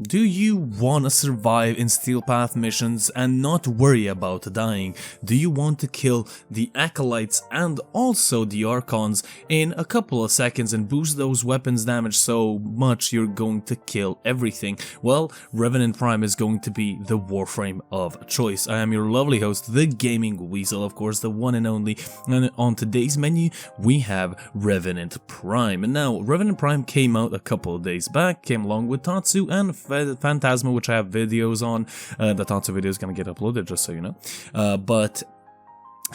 Do you want to survive in Steel Path missions and not worry about dying? Do you want to kill the Acolytes and also the Archons in a couple of seconds and boost those weapons damage so much you're going to kill everything? Well, Revenant Prime is going to be the Warframe of choice. I am your lovely host, the Gaming Weasel, of course, the one and only, and on today's menu we have Revenant Prime. And now, Revenant Prime came out a couple of days back, came along with Tatsu and Phantasma, which I have videos on. The Tatsu video is gonna get uploaded, just so you know. But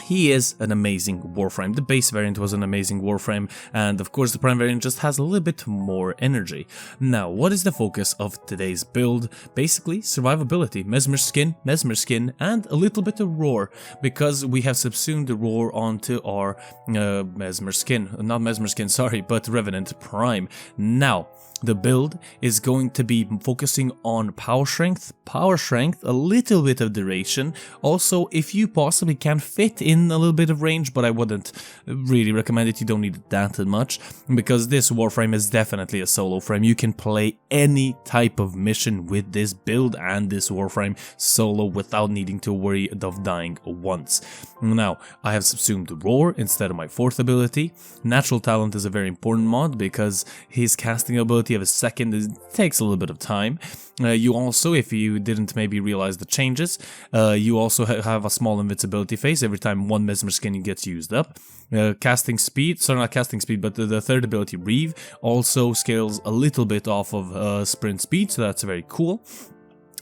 he is an amazing Warframe. The base variant was an amazing Warframe, and of course the Prime variant just has a little bit more energy. Now, what is the focus of today's build? Basically, survivability, Mesmer Skin, and a little bit of Roar, because we have subsumed the Roar onto our Mesmer Skin. Not Mesmer Skin, sorry, but Revenant Prime. Now, the build is going to be focusing on power strength, a little bit of duration. Also, if you possibly can fit in a little bit of range, but I wouldn't really recommend it. You don't need that much, because this Warframe is definitely a solo frame. You can play any type of mission with this build and this Warframe solo without needing to worry of dying once. Now, I have subsumed Roar instead of my fourth ability. Natural Talent is a very important mod because his casting ability of a second takes a little bit of time. You also, if you didn't maybe realize the changes, you also have a small invincibility phase every time one Mesmer Skin gets used up. Casting speed, sorry, not casting speed, but the third ability, Reeve, also scales a little bit off of sprint speed, so that's very cool.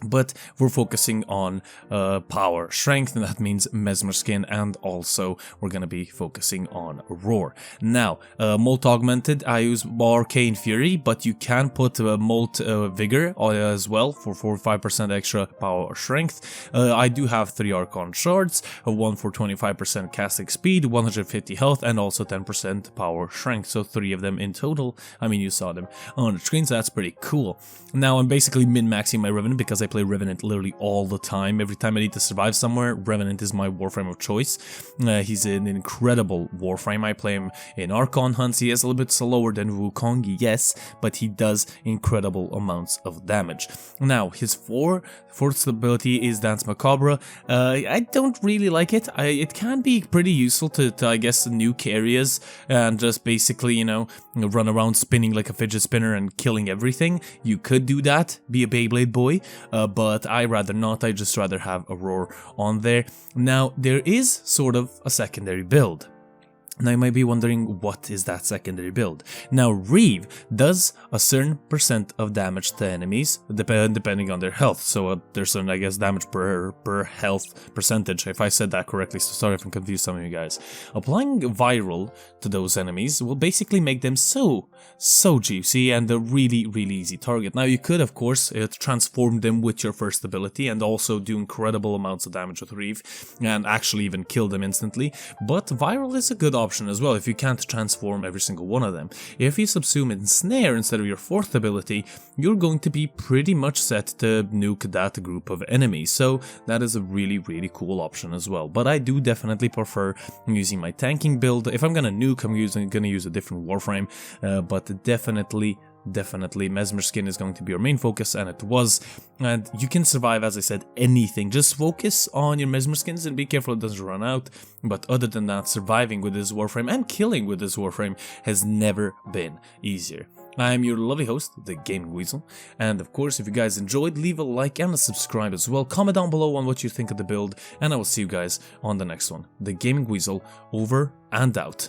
But we're focusing on power strength, and that means Mesmer Skin, and also we're gonna be focusing on Roar. Now, Molt Augmented, I use Arcane Fury, but you can put Molt Vigor as well for 45% extra power or strength. I do have 3 Archon Shards, one for 25% casting speed, 150 health, and also 10% power strength, so 3 of them in total. I mean, you saw them on the screen, so that's pretty cool. Now, I'm basically min-maxing my Revenant because I play Revenant literally all the time. Every time I need to survive somewhere, Revenant is my Warframe of choice. He's an incredible Warframe. I play him in Archon hunts. He is a little bit slower than Wukong, yes, but he does incredible amounts of damage. Now, his fourth ability is Dance Macabre. I don't really like it. It can be pretty useful to I guess, nuke areas and just basically, you know, run around spinning like a fidget spinner and killing everything. You could do that, be a Beyblade boy, but I rather not. I just rather have a Roar on there. Now, there is sort of a secondary build. Now you might be wondering, what is that secondary build? Now, Reeve does a certain percent of damage to enemies, depending on their health. So there's certain, I guess, damage per health percentage, if I said that correctly, so sorry if I'm confused some of you guys. Applying Viral to those enemies will basically make them so juicy and a really easy target. Now, you could, of course, transform them with your first ability and also do incredible amounts of damage with Reeve and actually even kill them instantly, but Viral is a good option as well if you can't transform every single one of them. If you subsume Ensnare instead of your fourth ability, you're going to be pretty much set to nuke that group of enemies, so that is a really cool option as well. But I do definitely prefer using my tanking build. If I'm gonna nuke, I'm gonna use a different Warframe, but definitely Mesmer Skin is going to be your main focus, and it was. And you can survive, as I said, anything. Just focus on your Mesmer Skins and be careful it doesn't run out. But other than that, surviving with this Warframe and killing with this Warframe has never been easier. I'm your lovely host, the Gaming Weasel, and of course, if you guys enjoyed, leave a like and a subscribe as well. Comment down below on what you think of the build, and I will see you guys on the next one. The Gaming Weasel, over and out.